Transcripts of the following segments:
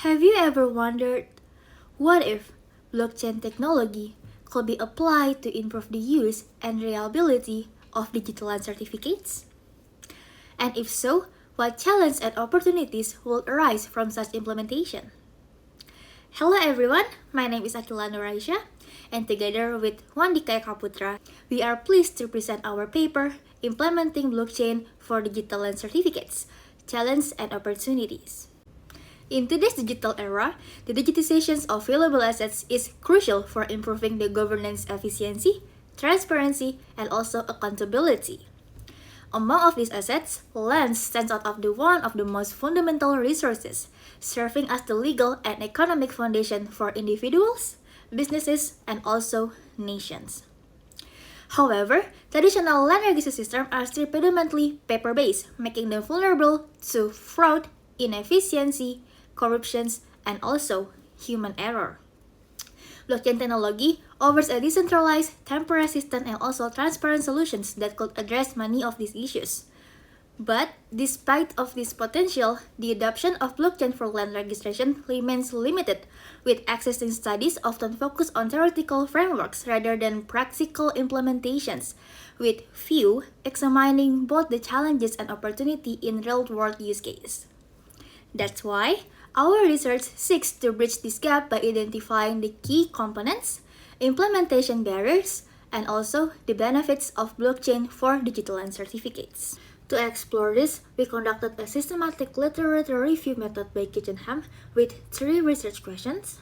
Have you ever wondered, what if blockchain technology could be applied to improve the use and reliability of digital land certificates? And if so, what challenges and opportunities will arise from such implementation? Hello everyone, my name is Aqeela and Raisha, and together with Huandika Ekaputra, we are pleased to present our paper, Implementing Blockchain for Digital Land Certificates, Challenges and Opportunities. In today's digital era, the digitization of valuable assets is crucial for improving the governance efficiency, transparency, and also accountability. Among of these assets, land stands out as one of the most fundamental resources, serving as the legal and economic foundation for individuals, businesses, and also nations. However, traditional land registry systems are still predominantly paper-based, making them vulnerable to fraud, inefficiency, corruptions, and also human error. Blockchain technology offers a decentralized, temper-resistant, and also transparent solutions that could address many of these issues. But despite of this potential, the adoption of blockchain for land registration remains limited, with existing studies often focus on theoretical frameworks rather than practical implementations, with few examining both the challenges and opportunity in real-world use case. That's why our research seeks to bridge this gap by identifying the key components, implementation barriers, and also the benefits of blockchain for digital land certificates. To explore this, we conducted a systematic literature review method by Kitchenham with 3 research questions.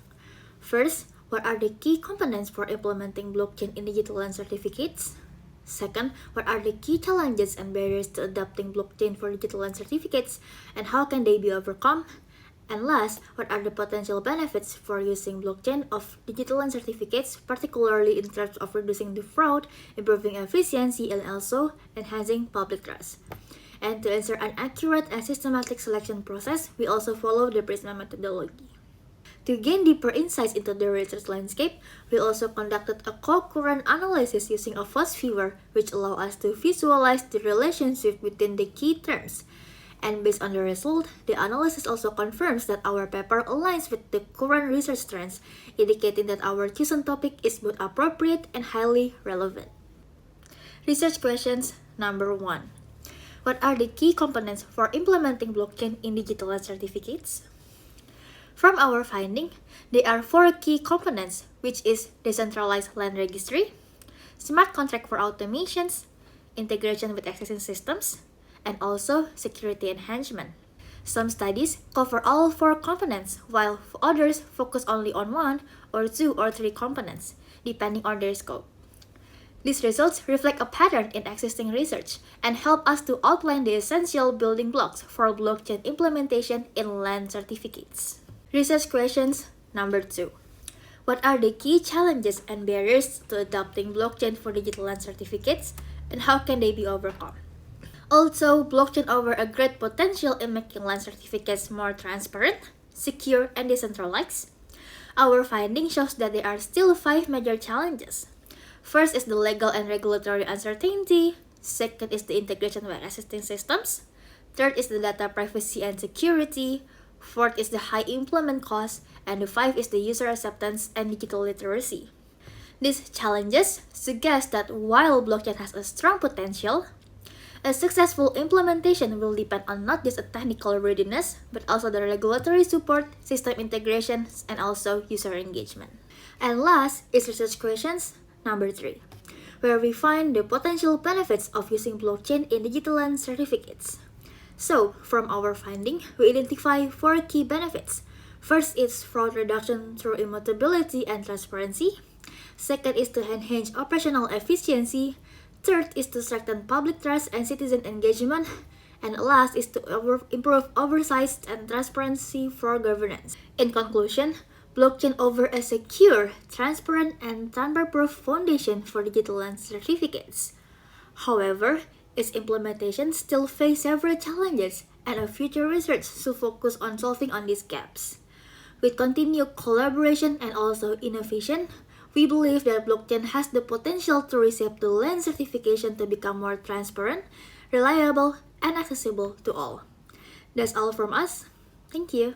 First, what are the key components for implementing blockchain in digital land certificates? Second, what are the key challenges and barriers to adopting blockchain for digital land certificates, and how can they be overcome? And last, what are the potential benefits for using blockchain of digital land certificates, particularly in terms of reducing the fraud, improving efficiency, and also enhancing public trust? And to ensure an accurate and systematic selection process, we also follow the PRISMA methodology. To gain deeper insights into the research landscape, we also conducted a concurrent analysis using a fast viewer, which allows us to visualize the relationship between the key terms. And based on the result, the analysis also confirms that our paper aligns with the current research trends, indicating that our chosen topic is both appropriate and highly relevant. Research questions number 1. What are the key components for implementing blockchain in digital land certificates? From our finding, there are 4 key components, which is decentralized land registry, smart contract for automations, integration with existing systems, and also security enhancement. Some studies cover all 4 components, while others focus only on 1 or 2 or 3 components, depending on their scope. These results reflect a pattern in existing research and help us to outline the essential building blocks for blockchain implementation in land certificates. Research questions number 2. What are the key challenges and barriers to adopting blockchain for digital land certificates, and how can they be overcome? Also, blockchain offers a great potential in making land certificates more transparent, secure, and decentralized. Our finding shows that there are still 5 major challenges. First is the legal and regulatory uncertainty. Second is the integration with existing systems. Third is the data privacy and security. Fourth is the high implement cost. And the 5th is the user acceptance and digital literacy. These challenges suggest that while blockchain has a strong potential, a successful implementation will depend on not just a technical readiness, but also the regulatory support, system integration, and also user engagement. And last is research questions number 3, where we find the potential benefits of using blockchain in digital land certificates. So, from our finding, we identify 4 key benefits. First is fraud reduction through immutability and transparency. Second is to enhance operational efficiency. Third is to strengthen public trust and citizen engagement. And last is to improve oversight and transparency for governance. In conclusion, blockchain offers a secure, transparent, and tamper-proof foundation for digital land certificates. However, its implementation still faces several challenges, and our future research should focus on solving on these gaps. With continued collaboration and also innovation, we believe that blockchain has the potential to reshape the land certification to become more transparent, reliable, and accessible to all. That's all from us. Thank you.